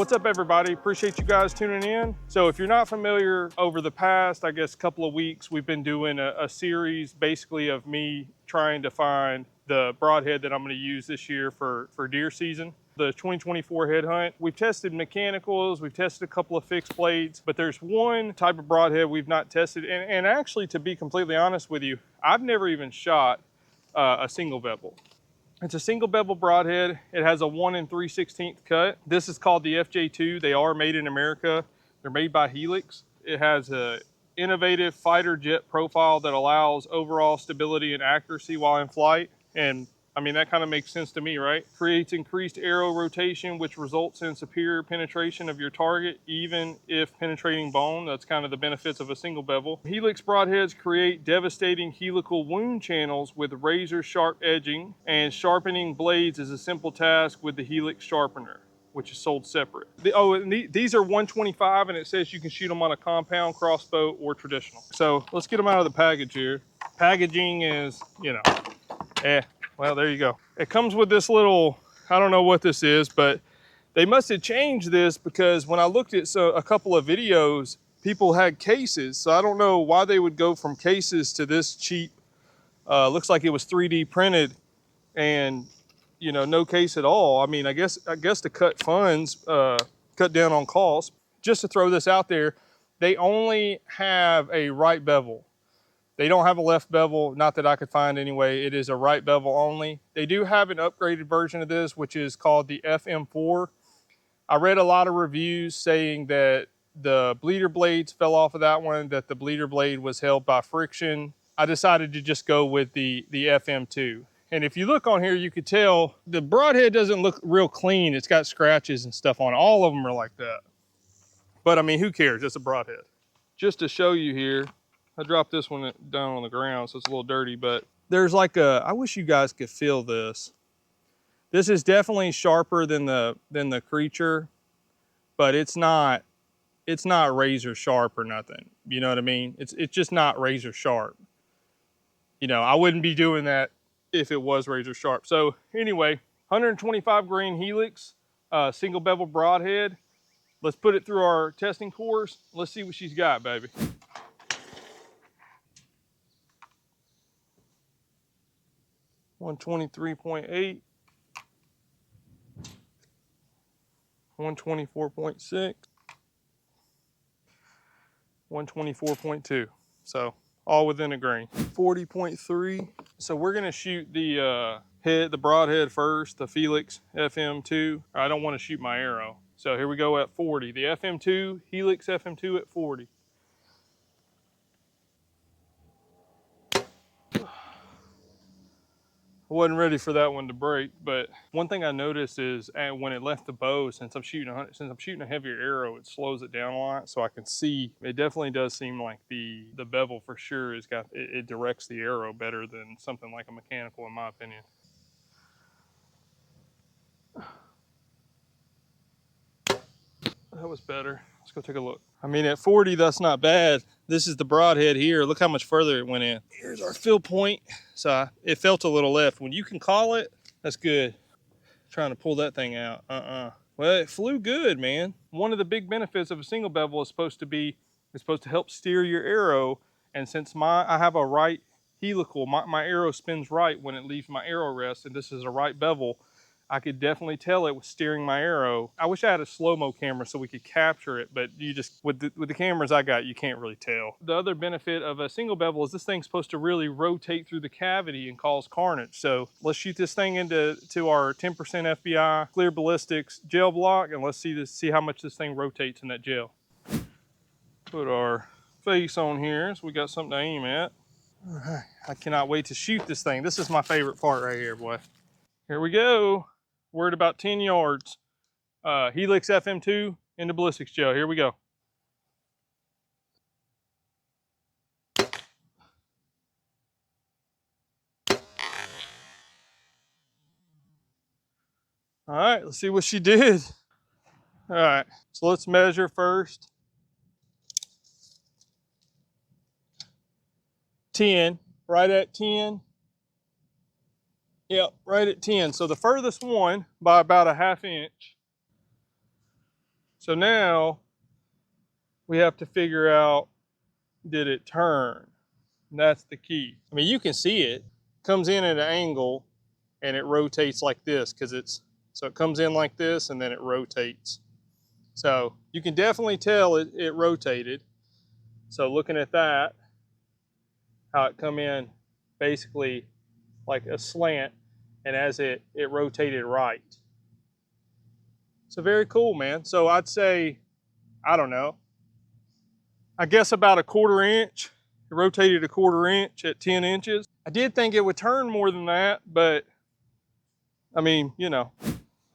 What's up, everybody? Appreciate you guys tuning in. So if you're not familiar, over the past, I guess, couple of weeks, we've been doing a series basically of me trying to find the broadhead that I'm going to use this year for deer season. The 2024 head hunt. We've tested mechanicals, we've tested a couple of fixed blades, but there's one type of broadhead we've not tested. And actually, to be completely honest with you, I've never even shot a single bevel. It's a single bevel broadhead. It has a 1 3/16 cut. This is called the FJ2. They are made in America. They're made by Helix. It has a innovative fighter jet profile that allows overall stability and accuracy while in flight. And I mean, that kind of makes sense to me, right? Creates increased arrow rotation, which results in superior penetration of your target, even if penetrating bone. That's kind of the benefits of a single bevel. Helix broadheads create devastating helical wound channels with razor sharp edging, and sharpening blades is a simple task with the Helix sharpener, which is sold separate. These are 125, and it says you can shoot them on a compound, crossbow, or traditional. So let's get them out of the package here. Packaging is, you know, well, there you go. It comes with this little, I don't know what this is, but they must have changed this because when I looked at a couple of videos, people had cases. So I don't know why they would go from cases to this cheap, looks like it was 3D printed and, you know, no case at all. I mean, I guess to cut funds, cut down on costs. Just to throw this out there, they only have a right bevel. They don't have a left bevel, not that I could find anyway. It is a right bevel only. They do have an upgraded version of this, which is called the FM4. I read a lot of reviews saying that the bleeder blades fell off of that one, that the bleeder blade was held by friction. I decided to just go with the FM2. And if you look on here, you could tell the broadhead doesn't look real clean. It's got scratches and stuff on it. All of them are like that. But I mean, who cares? It's a broadhead. Just to show you here, I dropped this one down on the ground, so it's a little dirty, but there's like I wish you guys could feel this. This is definitely sharper than the creature, but it's not razor sharp or nothing. You know what I mean? It's just not razor sharp. You know, I wouldn't be doing that if it was razor sharp. So anyway, 125 grain Helix, single bevel broadhead. Let's put it through our testing course. Let's see what she's got, baby. 123.8, 124.6, 124.2. So all within a grain. 40.3. So we're gonna shoot the broadhead first, the Helix FM2. I don't want to shoot my arrow. So here we go at 40. The FM2, Helix FM2 at 40. I wasn't ready for that one to break, but one thing I noticed is when it left the bow, since I'm shooting a heavier arrow, it slows it down a lot, so I can see. It definitely does seem like the bevel for sure it directs the arrow better than something like a mechanical, in my opinion. That was better. Let's go take a look. I mean, at 40, that's not bad. This is the broadhead here. Look how much further it went in. Here's our fill point. So it felt a little left. When you can call it, that's good. Trying to pull that thing out. Well, it flew good, man. One of the big benefits of a single bevel is supposed to help steer your arrow. And since I have a right helical, my arrow spins right when it leaves my arrow rest, and this is a right bevel, I could definitely tell it was steering my arrow. I wish I had a slow-mo camera so we could capture it, but you just, with the cameras I got, you can't really tell. The other benefit of a single bevel is this thing's supposed to really rotate through the cavity and cause carnage. So let's shoot this thing into our 10% FBI clear ballistics gel block, and let's see how much this thing rotates in that gel. Put our face on here so we got something to aim at. All right, I cannot wait to shoot this thing. This is my favorite part right here, boy. Here we go. We're at about 10 yards. Helix FM2 into ballistics gel. Here we go. All right, let's see what she did. All right, so let's measure first. 10, right at 10. Yep, right at 10. So the furthest one by about a ½ inch. So now we have to figure out, did it turn? And that's the key. I mean, you can see it comes in at an angle and it rotates like this because so it comes in like this and then it rotates. So you can definitely tell it rotated. So looking at that, how it come in basically like a slant, and as it rotated right. So very cool, man. So I'd say, I don't know, I guess about a 1/4 inch. It rotated a 1/4 inch at 10 inches. I did think it would turn more than that, but I mean, you know.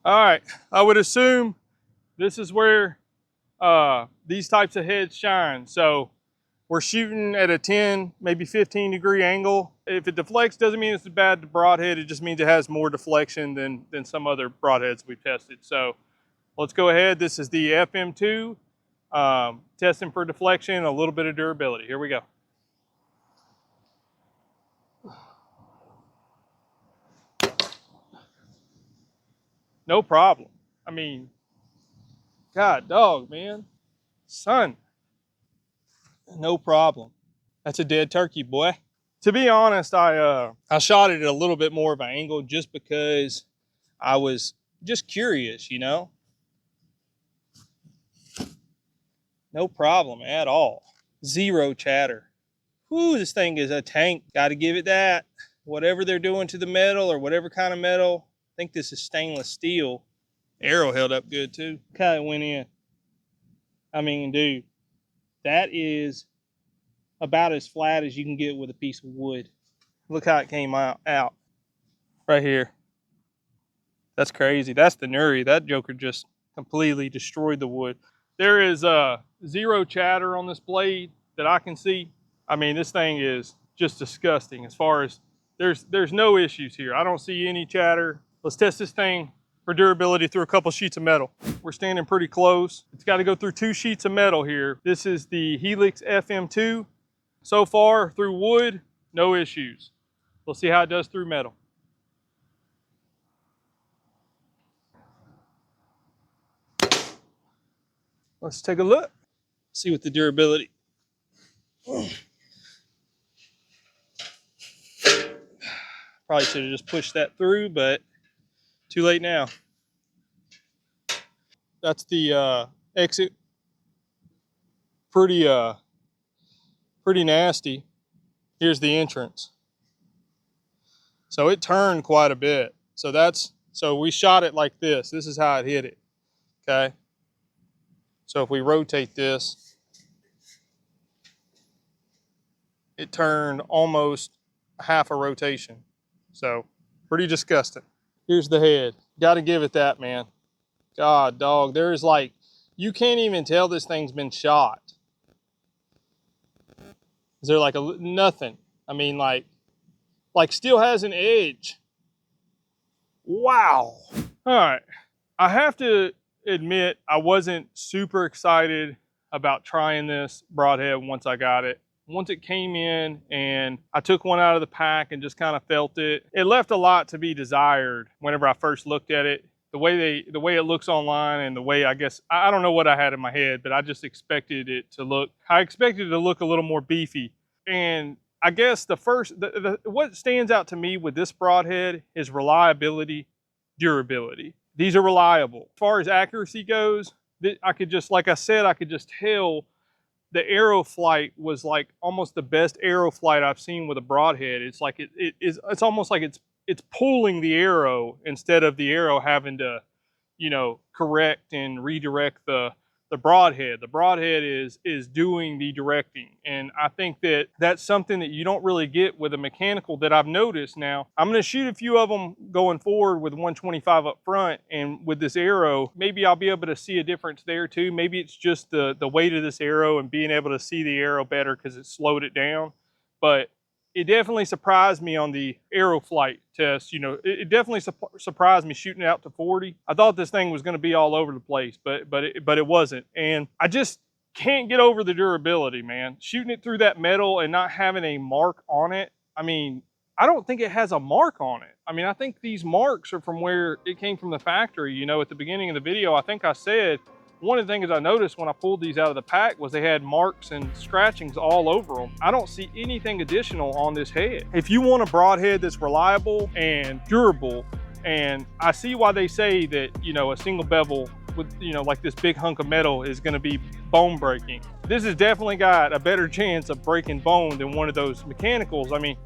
All right, I would assume this is where these types of heads shine. So we're shooting at a 10, maybe 15-degree angle. If it deflects, doesn't mean it's a bad broadhead. It just means it has more deflection than some other broadheads we've tested. So let's go ahead. This is the FM2, testing for deflection, a little bit of durability. Here we go. No problem. I mean, God dog, man. Son, no problem. That's a dead turkey, boy. To be honest, I shot it at a little bit more of an angle just because I was just curious, you know? No problem at all. Zero chatter. Whew, this thing is a tank. Got to give it that. Whatever they're doing to the metal or whatever kind of metal, I think this is stainless steel. Arrow held up good too. Look how it went in. I mean, dude, that is about as flat as you can get with a piece of wood. Look how it came out right here. That's crazy. That's the Nuri. That joker just completely destroyed the wood. There is zero chatter on this blade that I can see. I mean, this thing is just disgusting as far as there's no issues here. I don't see any chatter. Let's test this thing for durability through a couple sheets of metal. We're standing pretty close. It's got to go through 2 sheets of metal here. This is the Helix FM2. So far through wood, no issues. We'll see how it does through metal. Let's take a look. See what the durability. Probably should have just pushed that through, but too late now. That's the exit. Pretty nasty. Here's the entrance. So it turned quite a bit. So we shot it like this. This is how it hit it. Okay. So if we rotate this, it turned almost half a rotation. So pretty disgusting. Here's the head. Got to give it that, man. God, dog. There's like, you can't even tell this thing's been shot. Is there like nothing? I mean, like still has an edge. Wow. All right. I have to admit, I wasn't super excited about trying this broadhead once I got it. Once it came in and I took one out of the pack and just kind of felt it, it left a lot to be desired whenever I first looked at it. The way it looks online and the way, I guess, I don't know what I had in my head, but I just expected it to look, I expected it to look a little more beefy. And I guess what stands out to me with this broadhead is reliability, durability. These are reliable. As far as accuracy goes, I could just, like I said, I could just tell the arrow flight was like almost the best arrow flight I've seen with a broadhead. It's like it's almost like it's pulling the arrow instead of the arrow having to, you know, correct and redirect the broadhead. The broadhead is doing the directing, and I think that's something that you don't really get with a mechanical that I've noticed. Now I'm going to shoot a few of them going forward with 125 up front, and with this arrow maybe I'll be able to see a difference there too. Maybe it's just the weight of this arrow and being able to see the arrow better because it slowed it down. But it definitely surprised me on the arrow flight test. You know, it definitely surprised me shooting out to 40. I thought this thing was going to be all over the place, but it wasn't. And I just can't get over the durability, man. Shooting it through that metal and not having a mark on it. I mean, I don't think it has a mark on it. I mean, I think these marks are from where it came from the factory. You know, at the beginning of the video, I think I said one of the things I noticed when I pulled these out of the pack was they had marks and scratchings all over them. I don't see anything additional on this head. If you want a broadhead that's reliable and durable, and I see why they say that, you know, a single bevel with, you know, like this big hunk of metal is going to be bone breaking. This has definitely got a better chance of breaking bone than one of those mechanicals. I mean,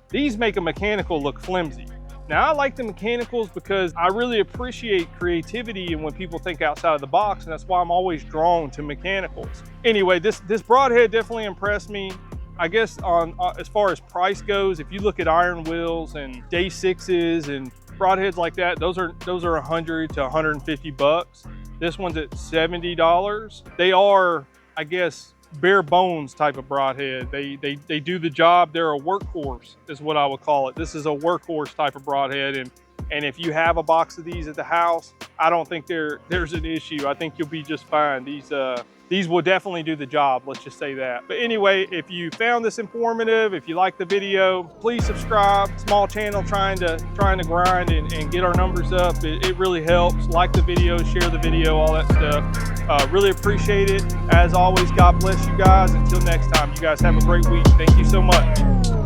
these make a mechanical look flimsy. Now, I like the mechanicals because I really appreciate creativity and when people think outside of the box, and that's why I'm always drawn to mechanicals. Anyway, this broadhead definitely impressed me. I guess on as far as price goes, if you look at iron wheels and day 6s and broadheads like that, those are 100 to 150 bucks. This one's at $70. They are, I guess, bare bones type of broadhead. They do the job. They're a workhorse is what I would call it. This is a workhorse type of broadhead, and if you have a box of these at the house, I don't think there's an issue. I think you'll be just fine. These will definitely do the job, let's just say that. But anyway, if you found this informative, if you liked the video, please subscribe. Small channel trying to grind and get our numbers up. It really helps. Like the video, share the video, all that stuff. Really appreciate it. As always, God bless you guys. Until next time, you guys have a great week. Thank you so much.